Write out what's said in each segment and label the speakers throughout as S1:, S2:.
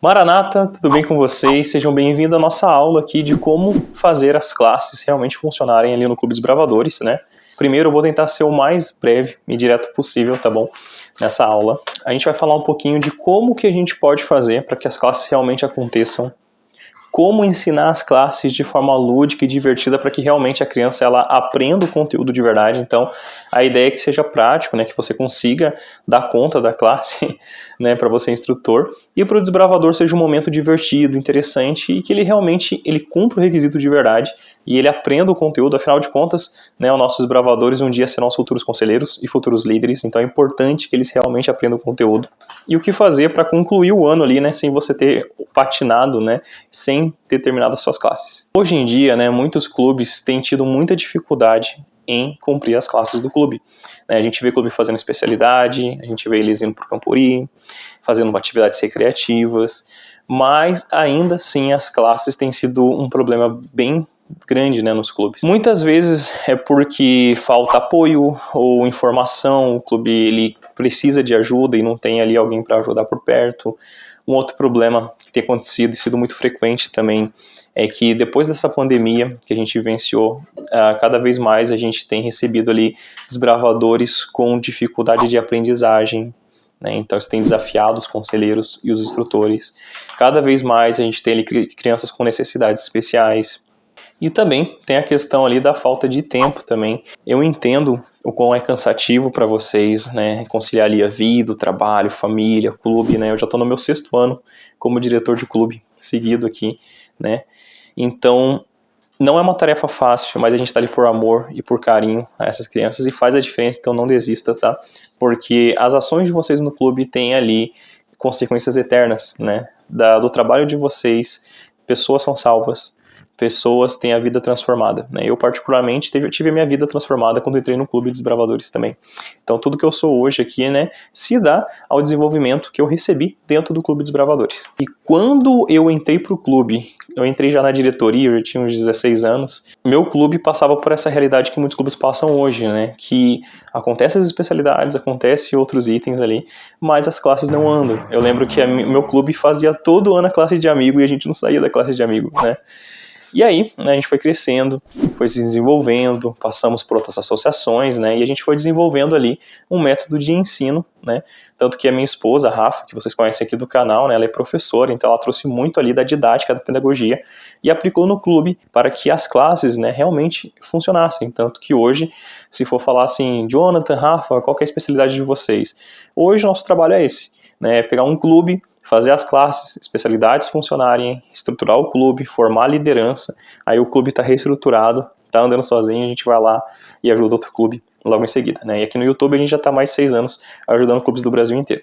S1: Maranata, tudo bem com vocês? Sejam bem-vindos à nossa aula aqui de como fazer as classes realmente funcionarem ali no Clube Desbravadores, né? Primeiro eu vou tentar ser o mais breve e direto possível, tá bom? Nessa aula. A gente vai falar um pouquinho de como que a gente pode fazer para que as classes realmente aconteçam, como ensinar as classes de forma lúdica e divertida para que realmente a criança ela aprenda o conteúdo de verdade. Então, a ideia é que seja prático, né, que você consiga dar conta da classe, né, para você instrutor, e para o desbravador seja um momento divertido, interessante e que ele realmente cumpra o requisito de verdade e ele aprenda o conteúdo. Afinal de contas, né, os nossos desbravadores um dia serão os futuros conselheiros e futuros líderes, então é importante que eles realmente aprendam o conteúdo. E o que fazer para concluir o ano ali, né, sem você ter patinado, né, sem ter terminado as suas classes. Hoje em dia, né, muitos clubes têm tido muita dificuldade em cumprir as classes do clube. A gente vê clube fazendo especialidade, a gente vê eles indo para o Campuri, fazendo atividades recreativas, mas ainda assim as classes têm sido um problema bem grande, né, nos clubes. Muitas vezes é porque falta apoio ou informação, o clube ele precisa de ajuda e não tem ali alguém para ajudar por perto. Um outro problema que tem acontecido e sido muito frequente também é que depois dessa pandemia que a gente vivenciou, cada vez mais a gente tem recebido ali desbravadores com dificuldade de aprendizagem, né? Então isso tem desafiado os conselheiros e os instrutores. Cada vez mais a gente tem ali crianças com necessidades especiais. E também tem a questão ali da falta de tempo também. Eu entendo o quão é cansativo para vocês, né, conciliar ali a vida, o trabalho, família, clube, né, eu já estou no meu 6º ano como diretor de clube, seguido aqui, né, então não é uma tarefa fácil, mas a gente está ali por amor e por carinho a essas crianças e faz a diferença, então não desista, tá, porque as ações de vocês no clube têm ali consequências eternas, né, do trabalho de vocês, pessoas são salvas, pessoas têm a vida transformada, né? Eu particularmente tive a minha vida transformada quando entrei no Clube Desbravadores também. Então tudo que eu sou hoje aqui, né, se dá ao desenvolvimento que eu recebi dentro do Clube Desbravadores. E quando eu entrei para o clube, eu entrei já na diretoria, eu já tinha uns 16 anos, meu clube passava por essa realidade que muitos clubes passam hoje, né, que acontecem as especialidades, acontecem outros itens ali, mas as classes não andam. Eu lembro que meu clube fazia todo ano a classe de amigo e a gente não saía da classe de amigo, né. E aí, né, a gente foi crescendo, foi se desenvolvendo, passamos por outras associações, né, e a gente foi desenvolvendo ali um método de ensino, né, tanto que a minha esposa, a Rafa, que vocês conhecem aqui do canal, né, ela é professora, então ela trouxe muito ali da didática, da pedagogia, e aplicou no clube para que as classes, né, realmente funcionassem, tanto que hoje, se for falar assim, Jonathan, Rafa, qual que é a especialidade de vocês? Hoje o nosso trabalho é esse, né, pegar um clube, fazer as classes, especialidades funcionarem, estruturar o clube, formar a liderança, aí o clube está reestruturado, está andando sozinho, a gente vai lá e ajuda outro clube logo em seguida, né? E aqui no YouTube a gente já está há mais de 6 anos ajudando clubes do Brasil inteiro.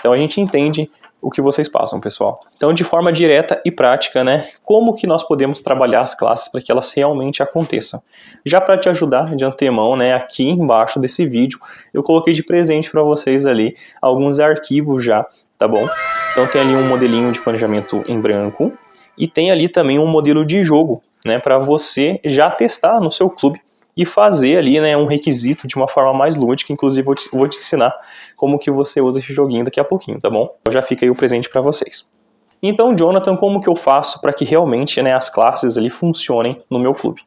S1: Então a gente entende o que vocês passam, pessoal. Então, de forma direta e prática, né, como que nós podemos trabalhar as classes para que elas realmente aconteçam? Já para te ajudar de antemão, né, aqui embaixo desse vídeo, eu coloquei de presente para vocês ali alguns arquivos já, tá bom? Então tem ali um modelinho de planejamento em branco e tem ali também um modelo de jogo, né, para você já testar no seu clube e fazer ali, né, um requisito de uma forma mais lúdica. Inclusive vou te ensinar como que você usa esse joguinho daqui a pouquinho, tá bom? Então já fica aí o presente para vocês. Então, Jonathan, como que eu faço para que realmente, né, as classes ali funcionem no meu clube?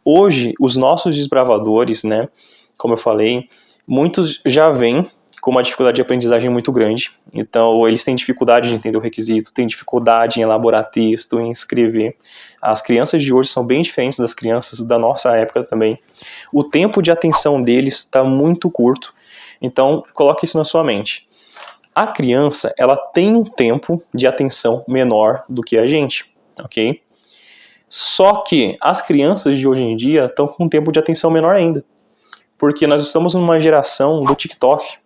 S1: Hoje, os nossos desbravadores, né, como eu falei, muitos já vêm com uma dificuldade de aprendizagem muito grande, então eles têm dificuldade de entender o requisito, têm dificuldade em elaborar texto, em escrever. As crianças de hoje são bem diferentes das crianças da nossa época também. O tempo de atenção deles está muito curto, então coloque isso na sua mente. A criança, ela tem um tempo de atenção menor do que a gente, ok? Só que as crianças de hoje em dia estão com um tempo de atenção menor ainda, porque nós estamos numa geração do TikTok,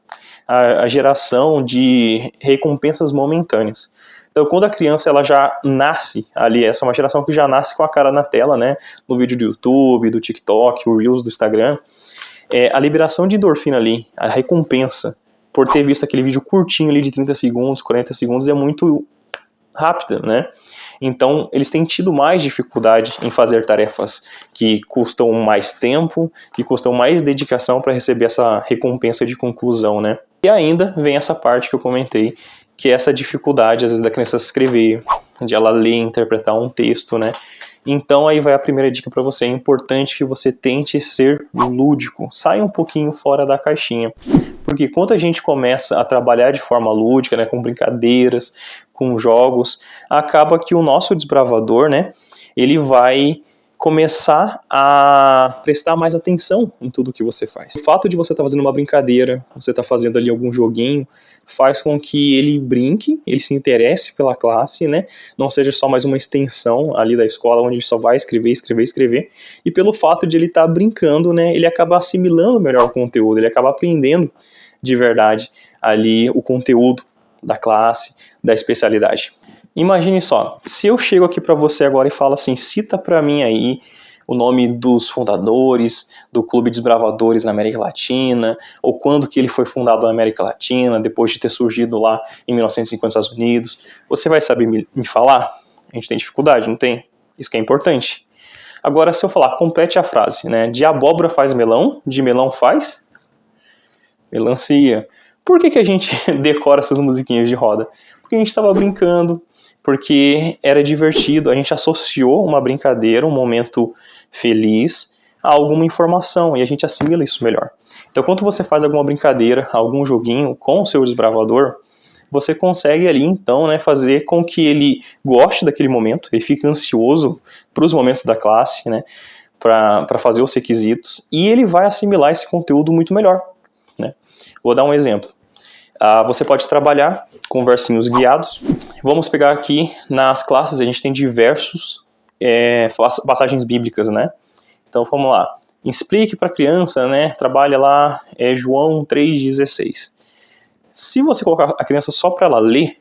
S1: a geração de recompensas momentâneas. Então, quando a criança ela já nasce ali, essa é uma geração que já nasce com a cara na tela, né? No vídeo do YouTube, do TikTok, o Reels do Instagram, a liberação de endorfina ali, a recompensa por ter visto aquele vídeo curtinho ali de 30 segundos, 40 segundos, é muito rápida, né? Então, eles têm tido mais dificuldade em fazer tarefas que custam mais tempo, que custam mais dedicação para receber essa recompensa de conclusão, né? E ainda vem essa parte que eu comentei, que é essa dificuldade, às vezes, da criança escrever, de ela ler e interpretar um texto, né? Então aí vai a primeira dica para você. É importante que você tente ser lúdico, saia um pouquinho fora da caixinha. Porque quando a gente começa a trabalhar de forma lúdica, né, com brincadeiras, com jogos, acaba que o nosso desbravador, né, ele vai começar a prestar mais atenção em tudo que você faz. O fato de você estar fazendo uma brincadeira, você estar fazendo ali algum joguinho, faz com que ele brinque, ele se interesse pela classe, né? Não seja só mais uma extensão ali da escola, onde ele só vai escrever, escrever, escrever. E pelo fato de ele estar brincando, né, ele acaba assimilando melhor o conteúdo, ele acaba aprendendo de verdade ali o conteúdo da classe, da especialidade. Imagine só, se eu chego aqui para você agora e falo assim, cita para mim aí o nome dos fundadores do Clube Desbravadores na América Latina, ou quando que ele foi fundado na América Latina, depois de ter surgido lá em 1950 nos Estados Unidos, você vai saber me falar? A gente tem dificuldade, não tem? Isso que é importante. Agora, se eu falar, complete a frase, né? De abóbora faz melão, de melão faz melancia. Por que a gente decora essas musiquinhas de roda? Porque a gente estava brincando, porque era divertido, a gente associou uma brincadeira, um momento feliz, a alguma informação, e a gente assimila isso melhor. Então, quando você faz alguma brincadeira, algum joguinho com o seu desbravador, você consegue ali, então, né, fazer com que ele goste daquele momento, ele fique ansioso para os momentos da classe, né, para fazer os requisitos, e ele vai assimilar esse conteúdo muito melhor, né? Vou dar um exemplo. Você pode trabalhar com versinhos guiados. Vamos pegar aqui nas classes, a gente tem diversos passagens bíblicas, né? Então vamos lá. Explique para a criança, né? Trabalha lá, João 3,16. Se você colocar a criança só para ela ler,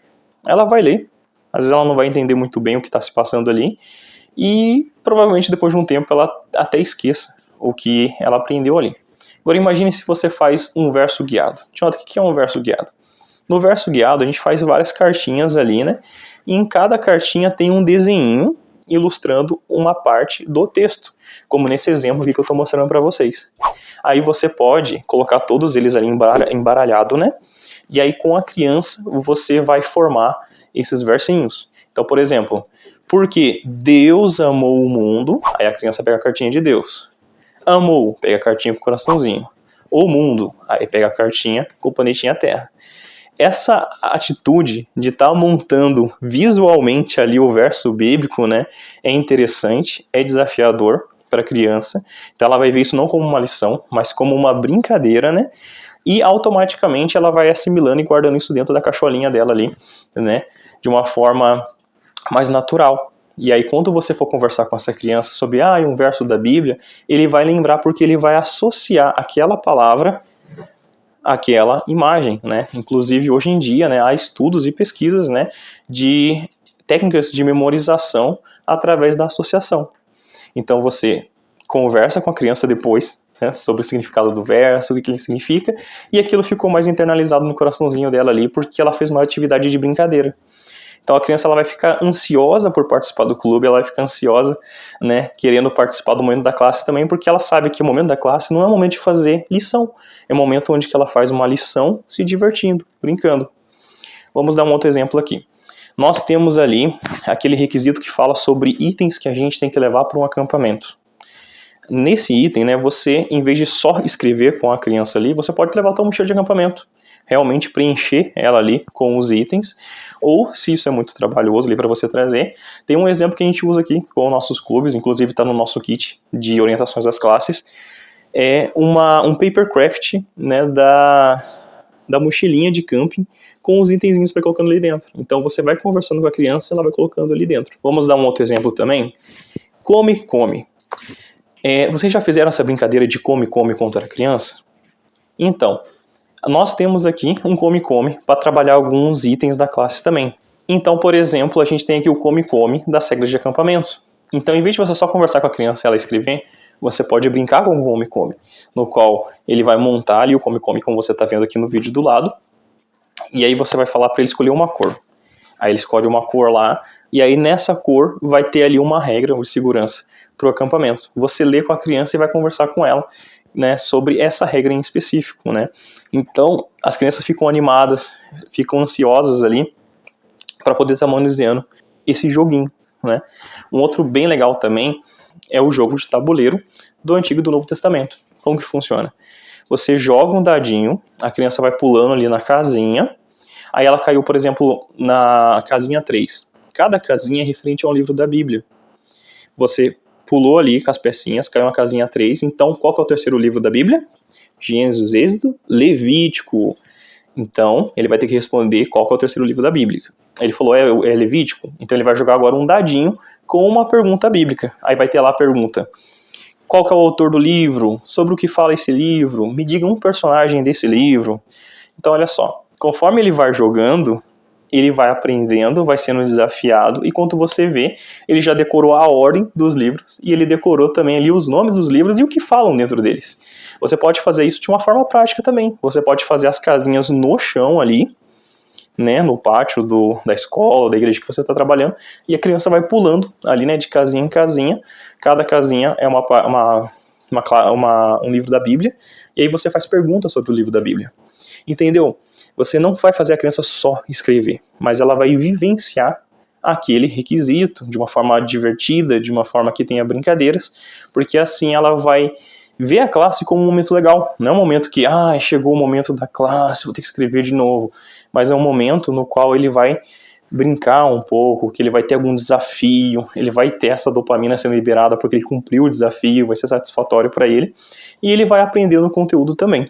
S1: ela vai ler. Às vezes ela não vai entender muito bem o que está se passando ali. E provavelmente depois de um tempo ela até esqueça o que ela aprendeu ali. Agora imagine se você faz um verso guiado. Jonathan, o que é um verso guiado? No verso guiado a gente faz várias cartinhas ali, né? E em cada cartinha tem um desenho ilustrando uma parte do texto, como nesse exemplo aqui que eu estou mostrando para vocês. Aí você pode colocar todos eles ali embaralhado, né? E aí com a criança você vai formar esses versinhos. Então, por exemplo, porque Deus amou o mundo, aí a criança pega a cartinha de Deus. Amou, pega a cartinha com o coraçãozinho. O mundo, aí pega a cartinha com o planetinha Terra. Essa atitude de estar montando visualmente ali o verso bíblico, né, é interessante, é desafiador para a criança. Então ela vai ver isso não como uma lição, mas como uma brincadeira, né? E automaticamente ela vai assimilando e guardando isso dentro da cacholinha dela ali, né, de uma forma mais natural. E aí quando você for conversar com essa criança sobre um verso da Bíblia, ele vai lembrar porque ele vai associar aquela palavra àquela imagem, né? Inclusive hoje em dia, né, há estudos e pesquisas, né, de técnicas de memorização através da associação. Então você conversa com a criança depois, né, sobre o significado do verso, o que ele significa, e aquilo ficou mais internalizado no coraçãozinho dela ali porque ela fez uma atividade de brincadeira. Então a criança ela vai ficar ansiosa por participar do clube, ela vai ficar ansiosa, né, querendo participar do momento da classe também, porque ela sabe que o momento da classe não é o momento de fazer lição, é o momento onde que ela faz uma lição se divertindo, brincando. Vamos dar um outro exemplo aqui. Nós temos ali aquele requisito que fala sobre itens que a gente tem que levar para um acampamento. Nesse item, né, você, em vez de só escrever com a criança ali, você pode levar a tua mochila de acampamento, realmente preencher ela ali com os itens, ou se isso é muito trabalhoso ali para você trazer, tem um exemplo que a gente usa aqui com os nossos clubes, inclusive está no nosso kit de orientações das classes, é um papercraft, né, da mochilinha de camping com os itenzinhos para colocando ali dentro. Então você vai conversando com a criança e ela vai colocando ali dentro. Vamos dar um outro exemplo também. Come, come. Vocês já fizeram essa brincadeira de come, come quando era criança? Então, nós temos aqui um come-come para trabalhar alguns itens da classe também. Então, por exemplo, a gente tem aqui o come-come das regras de acampamento. Então, em vez de você só conversar com a criança e ela escrever, você pode brincar com o come-come, no qual ele vai montar ali o come-come, como você está vendo aqui no vídeo do lado, e aí você vai falar para ele escolher uma cor. Aí ele escolhe uma cor lá, e aí nessa cor vai ter ali uma regra de segurança para o acampamento. Você lê com a criança e vai conversar com ela, né, sobre essa regra em específico, né? Então, as crianças ficam animadas, ficam ansiosas ali para poder estar manuseando esse joguinho, né? Um outro bem legal também é o jogo de tabuleiro do Antigo e do Novo Testamento. Como que funciona? Você joga um dadinho, a criança vai pulando ali na casinha, aí ela caiu, por exemplo, na casinha 3. Cada casinha é referente a um livro da Bíblia. Você pulou ali com as pecinhas, caiu na casinha 3, então qual que é o terceiro livro da Bíblia? Gênesis, Êxodo, Levítico. Então, ele vai ter que responder qual que é o terceiro livro da Bíblia. Ele falou, é Levítico? Então ele vai jogar agora um dadinho com uma pergunta bíblica. Aí vai ter lá a pergunta, qual que é o autor do livro? Sobre o que fala esse livro? Me diga um personagem desse livro. Então, olha só, conforme ele vai jogando, ele vai aprendendo, vai sendo desafiado, e quando você vê, ele já decorou a ordem dos livros, e ele decorou também ali os nomes dos livros e o que falam dentro deles. Você pode fazer isso de uma forma prática também. Você pode fazer as casinhas no chão ali, né, no pátio da escola, da igreja que você está trabalhando, e a criança vai pulando ali, né, de casinha em casinha. Cada casinha é um livro da Bíblia, e aí você faz perguntas sobre o livro da Bíblia. Entendeu? Você não vai fazer a criança só escrever, mas ela vai vivenciar aquele requisito de uma forma divertida, de uma forma que tenha brincadeiras, porque assim ela vai ver a classe como um momento legal. Não é um momento que, chegou o momento da classe, vou ter que escrever de novo, mas é um momento no qual ele vai brincar um pouco, que ele vai ter algum desafio, ele vai ter essa dopamina sendo liberada porque ele cumpriu o desafio, vai ser satisfatório para ele, e ele vai aprender no conteúdo também.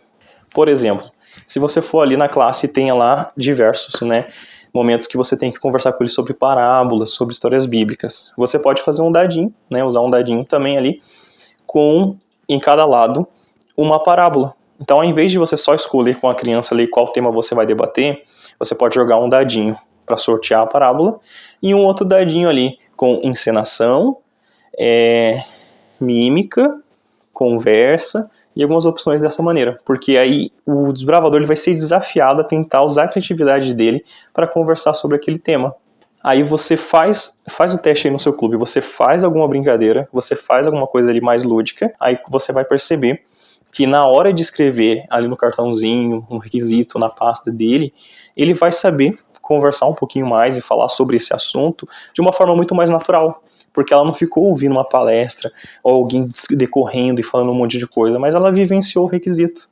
S1: Por exemplo, se você for ali na classe e tenha lá diversos, né, momentos que você tem que conversar com ele sobre parábolas, sobre histórias bíblicas, você pode fazer um dadinho, né, usar um dadinho também ali, com, em cada lado, uma parábola. Então, ao invés de você só escolher com a criança ali qual tema você vai debater, você pode jogar um dadinho para sortear a parábola, e um outro dadinho ali com encenação, mímica, conversa e algumas opções dessa maneira, porque aí o desbravador ele vai ser desafiado a tentar usar a criatividade dele para conversar sobre aquele tema. Aí você faz o teste aí no seu clube, você faz alguma brincadeira, você faz alguma coisa ali mais lúdica, aí você vai perceber que na hora de escrever ali no cartãozinho, no requisito, na pasta dele, ele vai saber conversar um pouquinho mais e falar sobre esse assunto de uma forma muito mais natural, porque ela não ficou ouvindo uma palestra ou alguém decorrendo e falando um monte de coisa, mas ela vivenciou o requisito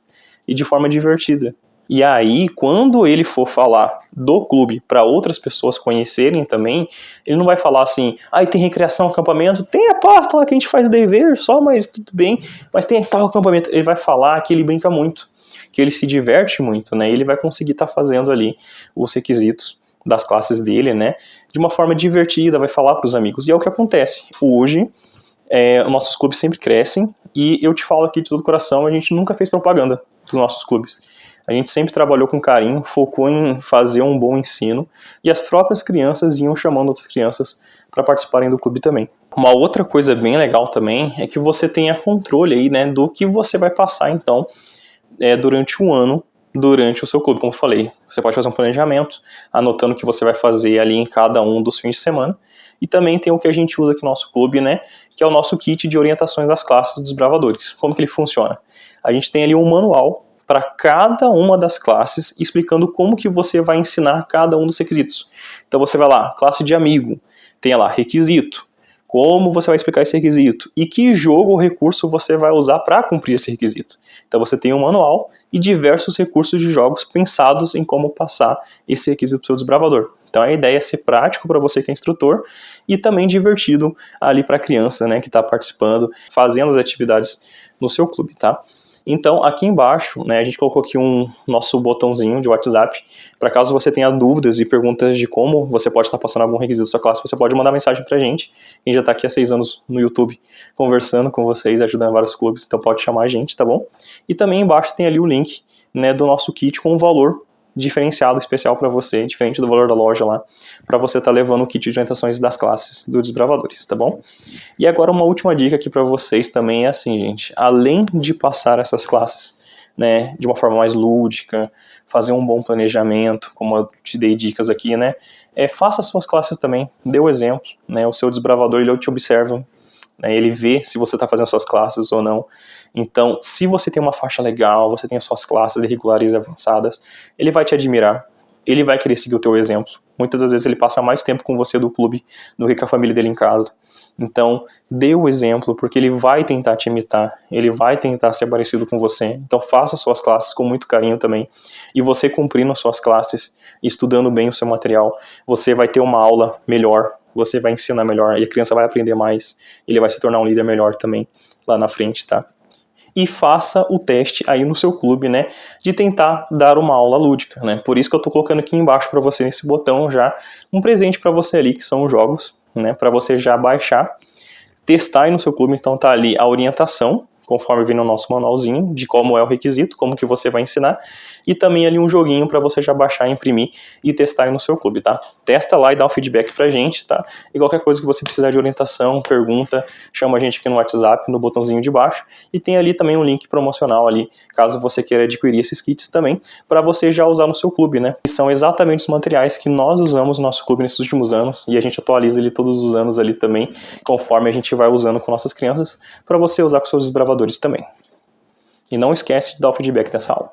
S1: e de forma divertida. E aí, quando ele for falar do clube para outras pessoas conhecerem também, ele não vai falar assim, tem recreação, acampamento, tem a pasta lá que a gente faz dever só, mas tudo bem, mas tem tal acampamento. Ele vai falar que ele brinca muito, que ele se diverte muito, né? Ele vai conseguir estar fazendo ali os requisitos das classes dele, né? De uma forma divertida, vai falar para os amigos. E é o que acontece. Hoje, nossos clubes sempre crescem, e eu te falo aqui de todo o coração, a gente nunca fez propaganda dos nossos clubes. A gente sempre trabalhou com carinho, focou em fazer um bom ensino, e as próprias crianças iam chamando outras crianças para participarem do clube também. Uma outra coisa bem legal também é que você tenha controle aí, né, do que você vai passar, então, durante um ano, durante o seu clube, como eu falei. Você pode fazer um planejamento, anotando o que você vai fazer ali em cada um dos fins de semana, e também tem o que a gente usa aqui no nosso clube, né, que é o nosso kit de orientações das classes dos bravadores. Como que ele funciona? A gente tem ali um manual para cada uma das classes, explicando como que você vai ensinar cada um dos requisitos. Então você vai lá, classe de amigo, tem lá requisito, como você vai explicar esse requisito e que jogo ou recurso você vai usar para cumprir esse requisito. Então você tem um manual e diversos recursos de jogos pensados em como passar esse requisito para o seu desbravador. Então a ideia é ser prático para você que é instrutor e também divertido ali para a criança, né, que está participando, fazendo as atividades no seu clube, tá? Então, aqui embaixo, né, a gente colocou aqui um nosso botãozinho de WhatsApp, para caso você tenha dúvidas e perguntas de como você pode estar passando algum requisito da sua classe, você pode mandar mensagem pra gente. A gente já está aqui há 6 anos no YouTube conversando com vocês, ajudando vários clubes, então pode chamar a gente, tá bom? E também embaixo tem ali o link, né, do nosso kit com um valor diferenciado, especial para você, diferente do valor da loja lá, para você estar levando o kit de orientações das classes dos desbravadores, tá bom? E agora uma última dica aqui para vocês também é assim, gente, além de passar essas classes, né, de uma forma mais lúdica, fazer um bom planejamento, como eu te dei dicas aqui, né, faça suas classes também, dê o exemplo, né, o seu desbravador, ele te observa, né? Ele vê se você está fazendo suas classes ou não. Então, se você tem uma faixa legal, você tem as suas classes regulares e avançadas, ele vai te admirar, ele vai querer seguir o teu exemplo. Muitas das vezes ele passa mais tempo com você do clube do que com a família dele em casa. Então, dê o exemplo, porque ele vai tentar te imitar, ele vai tentar ser parecido com você. Então, faça suas classes com muito carinho também. E você cumprindo suas classes, estudando bem o seu material, você vai ter uma aula melhor, você vai ensinar melhor, e a criança vai aprender mais, ele vai se tornar um líder melhor também lá na frente, tá? E faça o teste aí no seu clube, né, de tentar dar uma aula lúdica, né? Por isso que eu tô colocando aqui embaixo para você, nesse botão já, um presente para você ali, que são os jogos, né, para você já baixar, testar aí no seu clube. Então tá ali a orientação, conforme vem no nosso manualzinho, de como é o requisito, como que você vai ensinar, e também ali um joguinho para você já baixar, imprimir e testar aí no seu clube, tá? Testa lá e dá um feedback pra gente, tá? E qualquer coisa que você precisar de orientação, pergunta, chama a gente aqui no WhatsApp, no botãozinho de baixo, e tem ali também um link promocional ali, caso você queira adquirir esses kits também, para você já usar no seu clube, né? E são exatamente os materiais que nós usamos no nosso clube nesses últimos anos, e a gente atualiza ele todos os anos ali também, conforme a gente vai usando com nossas crianças, para você usar com seus desbravadores também. E não esquece de dar o feedback dessa aula.